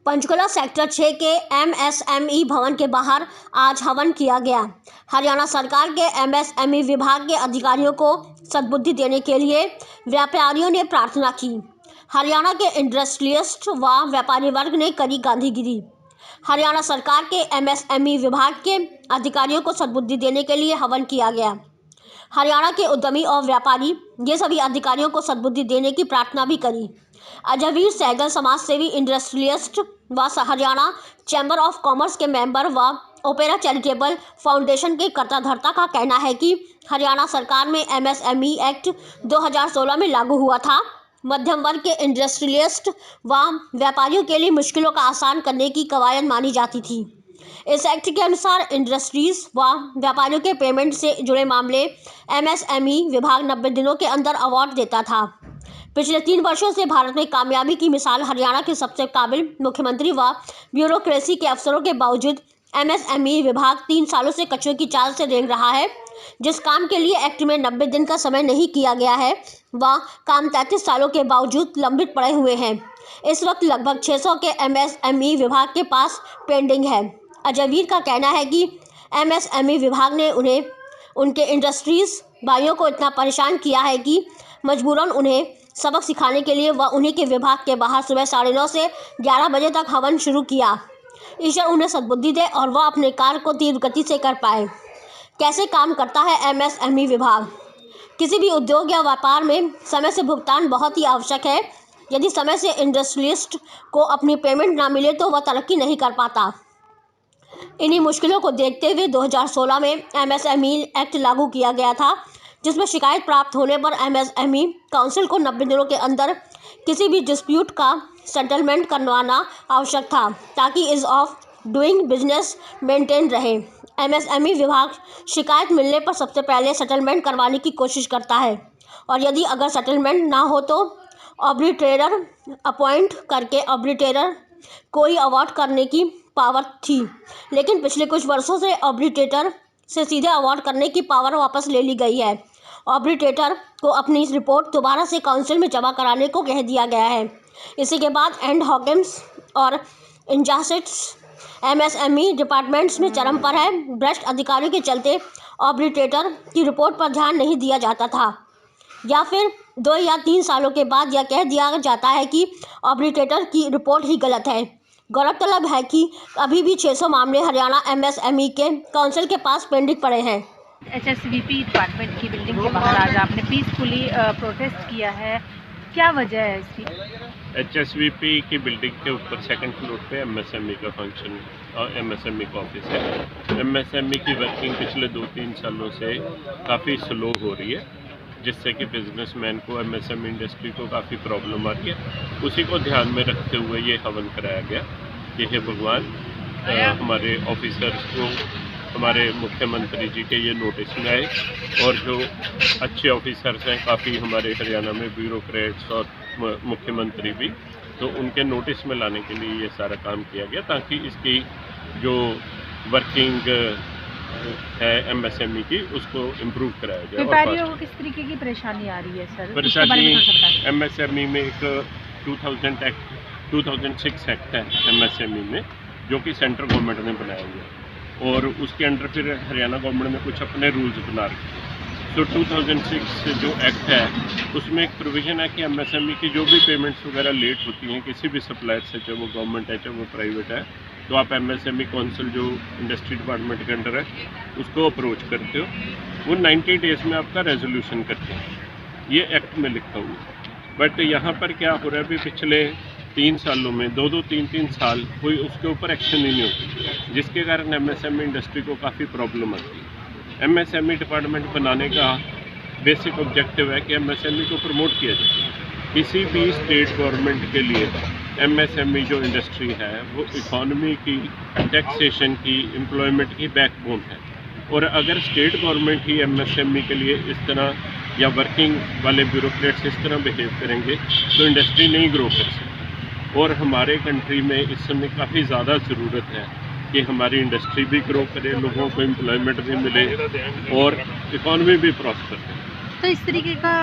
Panchkula sector 6 के MSME भवन के बाहर आज हवन किया गया। हरियाणा सरकार के एमएसएमई विभाग के अधिकारियों को सद्बुद्धि देने के लिए व्यापारियों ने प्रार्थना की। हरियाणा के इंडस्ट्रियलिस्ट व व्यापारी वर्ग ने करी गांधीगिरी। हरियाणा सरकार के एमएसएमई विभाग के अधिकारियों को सद्बुद्धि देने के लिए हवन किया गया। हरियाणा के उद्यमी और व्यापारी ये सभी अधिकारियों को सद्बुद्धि देने की प्रार्थना भी करी। अजयवीर सहगल समाज सेवी इंडस्ट्रियलिस्ट व हरियाणा चैम्बर ऑफ कॉमर्स के मेंबर व ओपेरा चैरिटेबल फाउंडेशन के कर्ताधर्ता का कहना है कि हरियाणा सरकार में एमएसएमई एक्ट 2016 में लागू हुआ था। मध्यम वर्ग के इंडस्ट्रियलिस्ट व व्यापारियों के लिए मुश्किलों का आसान करने की कवायद मानी जाती थी। इस एक्ट के अनुसार इंडस्ट्रीज व व्यापारियों के पेमेंट से जुड़े मामले एमएसएमई विभाग 90 दिनों के अंदर अवार्ड देता था। पिछले 3 वर्षों से भारत में कामयाबी की मिसाल हरियाणा के सबसे काबिल मुख्यमंत्री व ब्यूरोक्रेसी के अफसरों के बावजूद एमएसएमई विभाग 3 सालों से कचरे की चाल से रेंग रहा है। जिस काम के लिए एक्ट में 90 दिन का समय नहीं किया गया है वह काम 33 सालों के बावजूद लंबित पड़े हुए हैं। इस वक्त लगभग 600 के एमएसएमई विभाग के पास पेंडिंग है। अजयवीर का कहना है कि एमएसएमई विभाग ने उन्हें उनके इंडस्ट्रीज भाइयों को इतना परेशान किया है कि मजबूरन उन्हें सबक सिखाने के लिए वह उन्हीं के विभाग के बाहर सुबह 9:30 से 11 बजे तक हवन शुरू किया। ईश्वर उन्हें सद्बुद्धि दे और वह अपने कार्य को तीव्र गति से कर पाए। कैसे काम करता है एमएसएमई विभाग? किसी भी उद्योग या व्यापार में समय से भुगतान बहुत ही आवश्यक है। यदि समय से इंडस्ट्रियलिस्ट को अपनी पेमेंट ना मिले तो वह तरक्की नहीं कर पाता। इन्हीं मुश्किलों को देखते हुए 2016 में एमएसएमई एक्ट लागू किया गया था, जिसमें शिकायत प्राप्त होने पर एमएसएमई काउंसिल को 90 दिनों के अंदर किसी भी डिस्प्यूट का सेटलमेंट करवाना आवश्यक था ताकि ease of doing business maintain रहे। एमएसएमई विभाग शिकायत मिलने पर सबसे पहले सेटलमेंट करवाने की कोशिश करता है और यदि अगर सेटलमेंट ना हो तो आर्बिट्रेटर अपॉइंट करके आर्बिट्रेटर कोई अवार्ड करने की पावर थी, लेकिन पिछले कुछ वर्षों से आर्बिट्रेटर से सीधे अवार्ड करने की पावर वापस ले ली गई है। आर्बिट्रेटर को अपनी रिपोर्ट दोबारा से काउंसिल में जमा कराने को कह दिया गया है। इसी के बाद एंड हॉकिम्स और इंजासिट्स एमएसएमई डिपार्टमेंट्स में चरम पर है। भ्रष्ट अधिकारियों के चलते आर्बिट्रेटर की रिपोर्ट पर ध्यान नहीं दिया जाता था या फिर 2 या 3 सालों के बाद यह कह दिया जाता है कि आर्बिट्रेटर की रिपोर्ट ही गलत है। गौरतलब है कि अभी भी 600 मामले हरियाणा एमएसएमई के काउंसिल के पास पेंडिंग पड़े हैं। एचएसवीपी डिपार्टमेंट की बिल्डिंग के बाहर आज आपने पीसफुली प्रोटेस्ट किया है, क्या वजह है इसकी? एचएसवीपी की बिल्डिंग के ऊपर 2nd फ्लोर पे एमएसएमई का फंक्शन और एमएसएमई का ऑफिस है। एमएसएमई की वर्किंग पिछले 2-3 सालों से काफ़ी स्लो हो रही है, जिससे कि बिजनेसमैन को एमएसएमई इंडस्ट्री को काफ़ी प्रॉब्लम आ रही है। उसी को ध्यान में रखते हुए ये हवन कराया गया कि हे भगवान, हमारे ऑफिसर्स को हमारे मुख्यमंत्री जी के ये नोटिस में आए और जो अच्छे ऑफिसर्स हैं काफ़ी हमारे हरियाणा में ब्यूरोक्रेट्स और मुख्यमंत्री भी, तो उनके नोटिस में लाने के लिए ये सारा काम किया गया ताकि इसकी जो वर्किंग है एमएसएमई की उसको इम्प्रूव कराया जाए। व्यापारियों को किस तरीके की परेशानी आ रही है सर? परेशानी एमएसएमई में एक 2006 एक्ट है एमएसएमई में, जो कि सेंट्रल गवर्नमेंट ने बनाया हुआ है और उसके अंडर फिर हरियाणा गवर्नमेंट ने कुछ अपने रूल्स बना रखे। तो 2006 जो एक्ट है उसमें एक प्रोविज़न है कि एमएसएमई की जो भी पेमेंट्स वगैरह लेट होती हैं किसी भी सप्लायर से, चाहे वो गवर्नमेंट है चाहे वो प्राइवेट है, तो आप एमएसएमई काउंसिल जो इंडस्ट्री डिपार्टमेंट के अंडर है उसको अप्रोच करते हो। वो 90 डेज़ में आपका रेजोल्यूशन करते हैं, ये एक्ट में लिखा हुआ है। बट यहाँ पर क्या हो रहा है, अभी पिछले 3 सालों में 2-2, 3-3 साल कोई उसके ऊपर एक्शन ही नहीं होती, जिसके कारण एमएसएमई इंडस्ट्री को काफ़ी प्रॉब्लम आती है। एमएसएमई डिपार्टमेंट बनाने का बेसिक ऑब्जेक्टिव है कि एमएसएमई को प्रमोट किया जाए। किसी भी स्टेट गवर्नमेंट के लिए एमएसएमई जो इंडस्ट्री है वो इकॉनमी की, टैक्सेशन की, एम्प्लॉयमेंट की बैकबोन है और अगर स्टेट गवर्नमेंट ही एमएसएमई के लिए इस तरह या वर्किंग वाले ब्यूरोक्रेट्स इस तरह बिहेव करेंगे तो इंडस्ट्री नहीं ग्रो कर सकती। और हमारे कंट्री में इस समय काफ़ी ज़्यादा ज़रूरत है कि हमारी इंडस्ट्री भी ग्रो करे, लोगों को एम्प्लॉयमेंट भी मिले और इकॉनमी भी प्रॉस्पर करे। तो इस तरीके का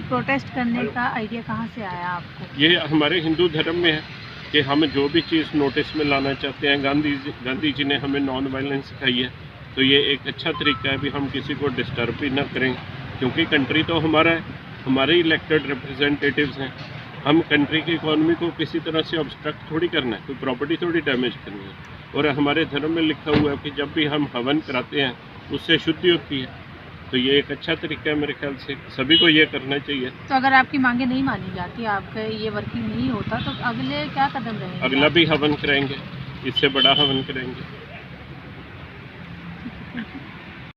प्रोटेस्ट करने का आइडिया कहाँ से आया आपको? ये हमारे हिंदू धर्म में है कि हम जो भी चीज़ नोटिस में लाना चाहते हैं, गांधी जी ने हमें नॉन वायलेंस सिखाई है, तो ये एक अच्छा तरीका है भी हम किसी को डिस्टर्ब भी ना करें, क्योंकि कंट्री तो हमारा है, हमारे इलेक्टेड रिप्रेजेंटेटिव्स हैं। हम कंट्री की इकोनॉमी को किसी तरह से ऑब्स्ट्रक्ट थोड़ी करना है, कोई प्रॉपर्टी थोड़ी डैमेज करनी है। और हमारे धर्म में लिखा हुआ है कि जब भी हम हवन कराते हैं उससे शुद्धि होती है, तो ये एक अच्छा तरीका है मेरे ख्याल से, सभी को ये करना चाहिए। तो अगर आपकी मांगे नहीं मानी जाती, आपका ये वर्किंग नहीं होता, तो अगले क्या कदम रहेंगे? अगला भी हवन कराएंगे, इससे बड़ा हवन करेंगे।